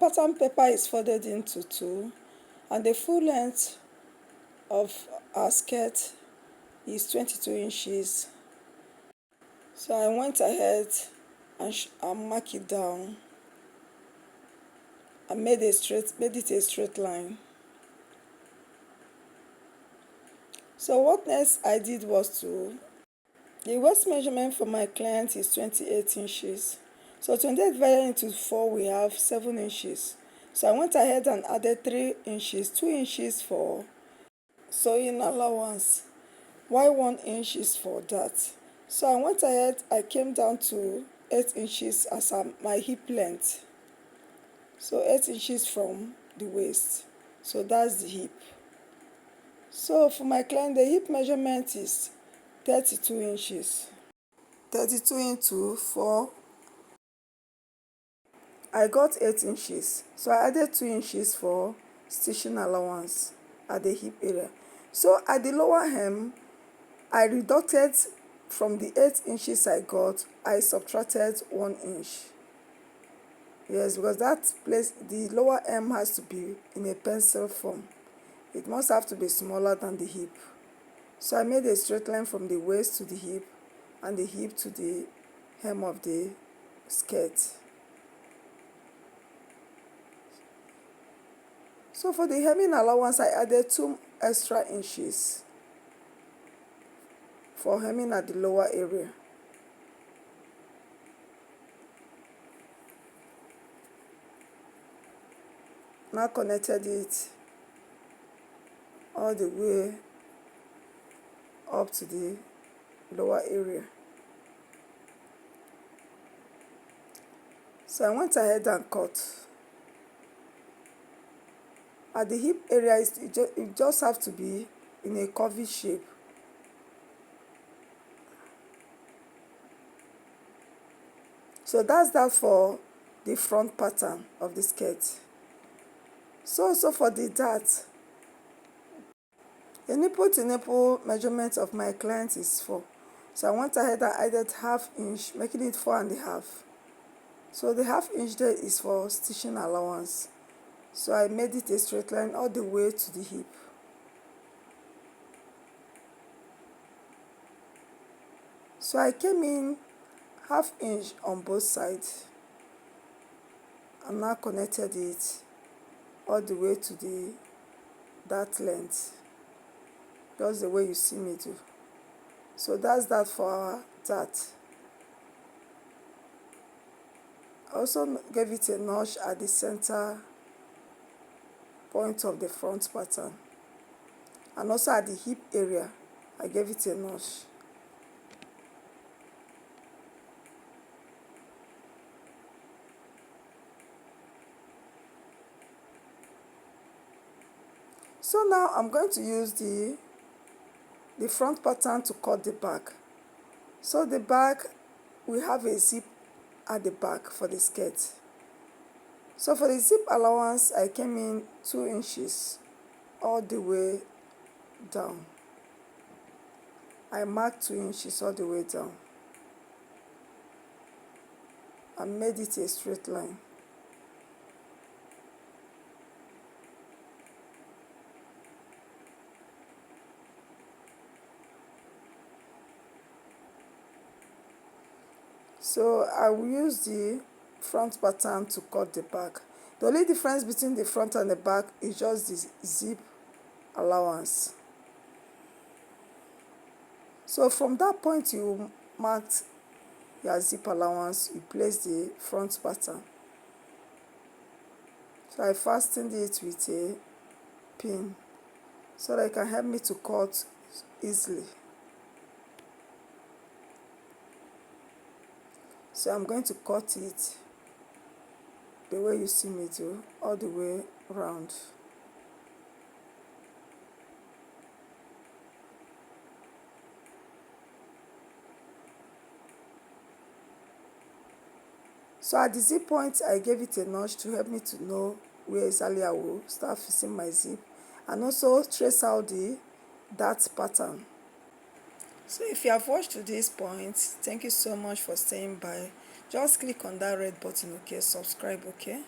pattern paper is folded into two, and the full length of our skirt is 22 inches. So I went ahead and mark it down and made it a straight line. So what next I did was the waist measurement for my client is 28 inches. So 28 divided into 4, we have 7 inches. So I went ahead and added 3 inches, 2 inches for sewing allowance. Why 1 inch is for that? So I went ahead, I came down to 8 inches as my hip length. So 8 inches from the waist. So that's the hip. So for my client, the hip measurement is 32 inches. 32 into 4, I got 8 inches. So I added 2 inches for stitching allowance at the hip area. So at the lower hem, I deducted from the 8 inches I got, I subtracted 1 inch. Yes, because that place, the lower hem has to be in a pencil form. It must have to be smaller than the hip. So I made a straight line from the waist to the hip and the hip to the hem of the skirt. So for the hemming allowance, I added 2 extra inches for hemming at the lower area. Now connected it all the way up to the lower area. So I went ahead and cut. At the hip area, it just have to be in a curvy shape. So that's that for the front pattern of the skirt. So for the dart, the nipple to nipple measurement of my client is 4. So I went ahead and added ½ inch, making it 4.5. So the ½ inch there is for stitching allowance. So I made it a straight line all the way to the hip. So I came in ½ inch on both sides and now connected it all the way to that length, just the way you see me do. So that's that for our dart. I also gave it a notch at the center point of the front pattern, and also at the hip area I gave it a notch. So now I'm going to use the front pattern to cut the back. So the back, we have a zip at the back for the skirt. So for the zip allowance, I came in 2 inches all the way down. I marked 2 inches all the way down and made it a straight line. So I will use the front pattern to cut the back. The only difference between the front and the back is just the zip allowance. So from that point you marked your zip allowance, you place the front pattern. So I fastened it with a pin so that it can help me to cut easily. So I'm going to cut it the way you see me do, all the way around. So at the zip point, I gave it a notch to help me to know where exactly I will start fixing my zip, and also trace out the dart pattern. So if you have watched to this point, thank you so much for staying by. Just click on that red button, okay? Subscribe, okay?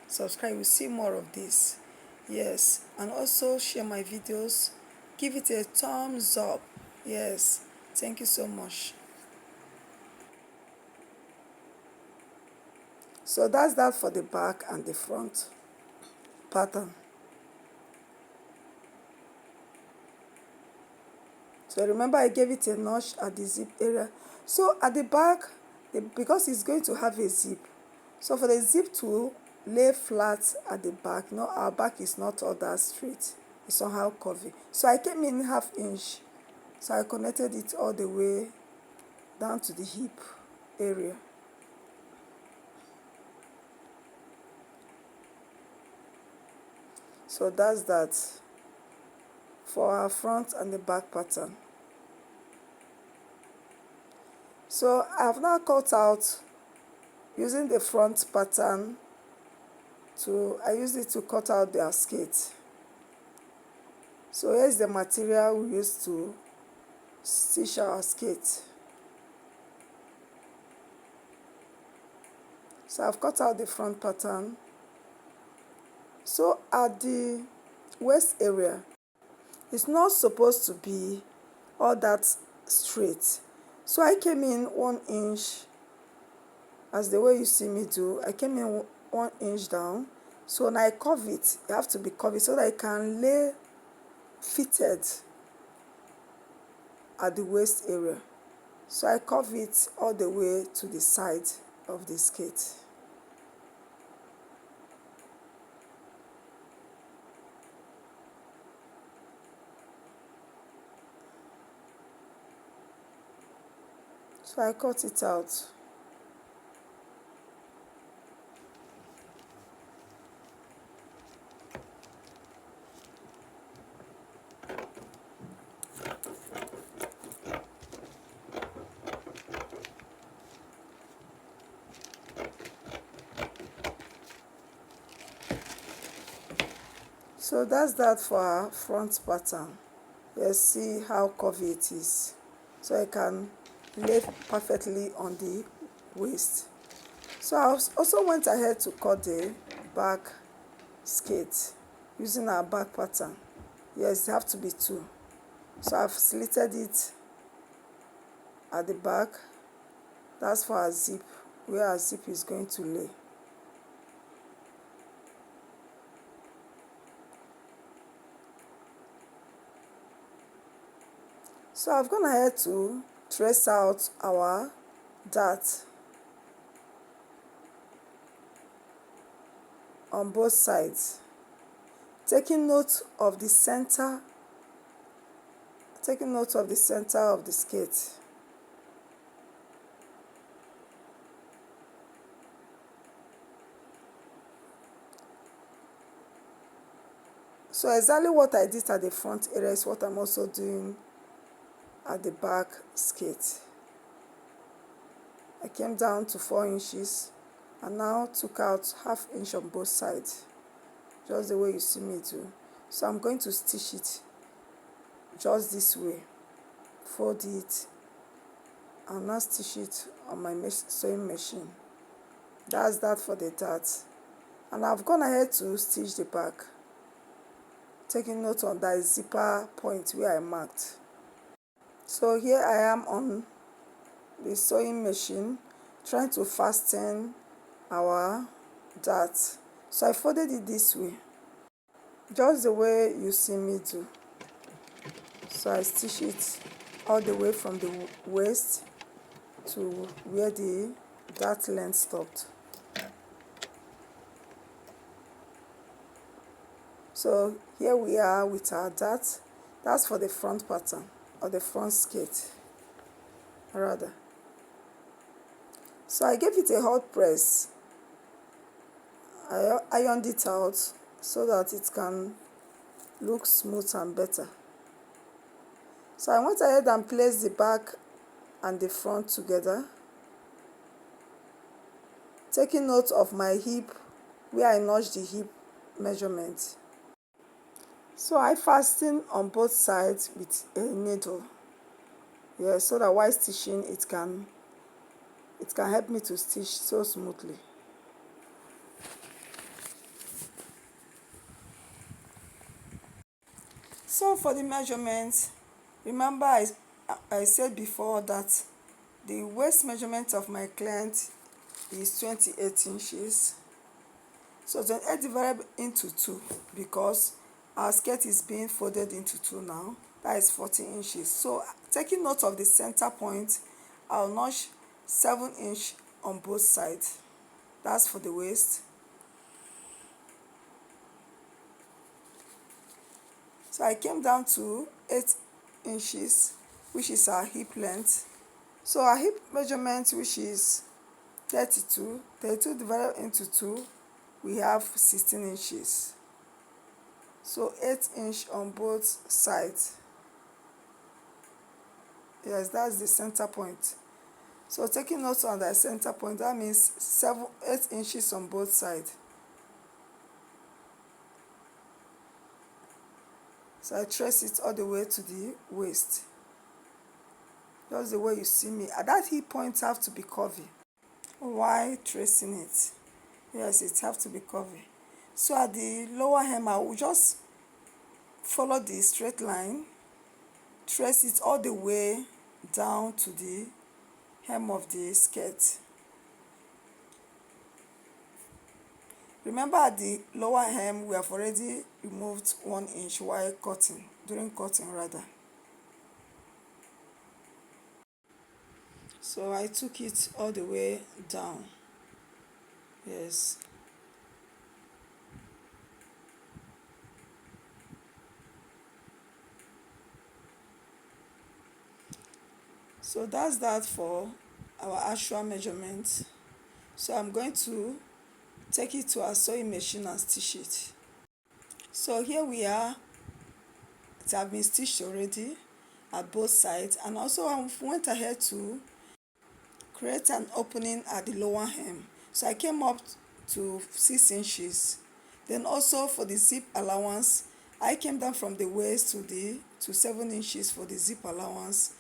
subscribe, you will see more of this. Yes, and also share my videos, give it a thumbs up. Yes, thank you so much. So that's that for the back and the front pattern. So remember, I gave it a notch at the zip area. So at the back, because it's going to have a zip, so for the zip to lay flat at the back, no, our back is not all that straight, it's somehow curvy. So I came in 1/2 inch, so I connected it all the way down to the hip area. So that's that for our front and the back pattern. So I have now cut out using the front pattern I used it to cut out their skirt. So here's the material we used to stitch our skirt. So I've cut out the front pattern. So at the waist area, it's not supposed to be all that straight. So I came in 1 inch, as the way you see me do. I came in 1 inch down. So when I curve it, you have to be curvy so that I can lay fitted at the waist area. So I curve it all the way to the side of the skirt. So I cut it out. So that's that for our front pattern. Let's see how curvy it is. So I can lay perfectly on the waist. So I also went ahead to cut the back skirt using our back pattern. Yes, it have to be 2. So I've slitted it at the back. That's for our zip, where our zip is going to lay. So I've gone ahead to trace out our dart on both sides, taking note of the center of the skirt. So exactly what I did at the front area is what I'm also doing at the back skirt. I came down to 4 inches and now took out 1/2 inch on both sides, just the way you see me do. So I'm going to stitch it just this way, fold it, and now stitch it on my sewing machine. That's that for the dart. And I've gone ahead to stitch the back, taking note on that zipper point where I marked. So here I am on the sewing machine trying to fasten our dart. So I folded it this way, just the way you see me do. So I stitch it all the way from the waist to where the dart length stopped. So here we are with our dart. That's for the front pattern, or the front skirt rather. So I gave it a hot press. I ironed it out so that it can look smooth and better. So I went ahead and placed the back and the front together, taking note of my hip, where I notched the hip measurement. So I fastened on both sides with a needle. Yeah, so that while stitching it can help me to stitch so smoothly. So for the measurement, remember I said before that the waist measurement of my client is 28 inches. So 28 divided into 2, because our skirt is being folded into 2 now, that is 40 inches. So taking note of the center point, I'll notch 7 inch on both sides. That's for the waist. So I came down to 8 inches, which is our hip length. So our hip measurement, which is 32 divided into 2, we have 16 inches. So 8 inch on both sides. Yes, that's the center point. So taking note on the center point, that means 8 inches on both sides. So I trace it all the way to the waist. Just the way you see me. That hip point have to be curvy. Why tracing it? Yes, it have to be curvy. So at the lower hem, I will just follow the straight line, trace it all the way down to the hem of the skirt. Remember, at the lower hem we have already removed 1 inch while cutting, during cutting rather. So I took it all the way down. Yes. So that's that for our actual measurement. So I'm going to take it to our sewing machine and stitch it. So here we are. It have been stitched already at both sides, and also I went ahead to create an opening at the lower hem. So I came up to 6 inches. Then also for the zip allowance, I came down from the waist to 7 inches for the zip allowance.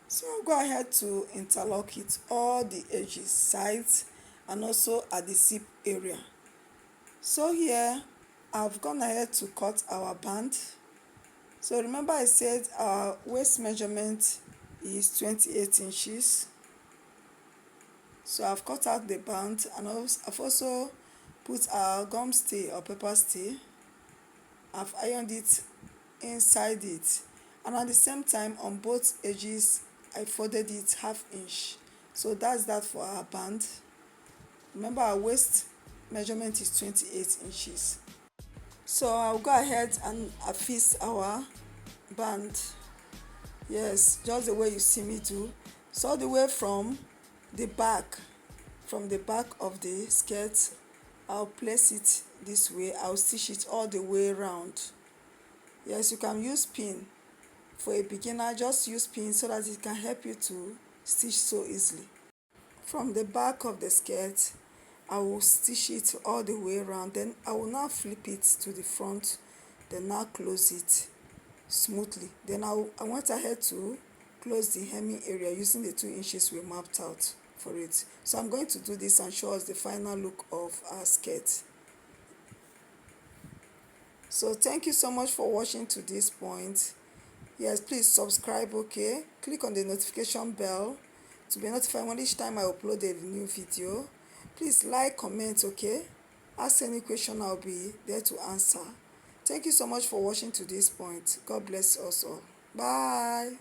So I'll go ahead to interlock it, all the edges, sides, and also at the zip area. So here I've gone ahead to cut our band. So remember I said our waist measurement is 28 inches. So I've cut out the band, and I've also put our gum stay or paper stay. I've ironed it inside it, and at the same time on both edges I folded it ½ inch. So that's that for our band. Remember our waist measurement is 28 inches. So I'll go ahead and affix our band. Yes, just the way you see me do. So all the way from the back of the skirt, I'll place it this way. I'll stitch it all the way around. Yes, you can use pin. For a beginner, just use pin so that it can help you to stitch so easily. From the back of the skirt, I will stitch it all the way around. Then I will now flip it to the front, then now close it smoothly. Then I went ahead to close the hemming area using the 2 inches we mapped out for it. So I'm going to do this and show us the final look of our skirt. So thank you so much for watching to this point. Yes, please subscribe, okay? Click on the notification bell to be notified when each time I upload a new video. Please like, comment, okay? Ask any question, I'll be there to answer. Thank you so much for watching to this point. God bless us all. Bye.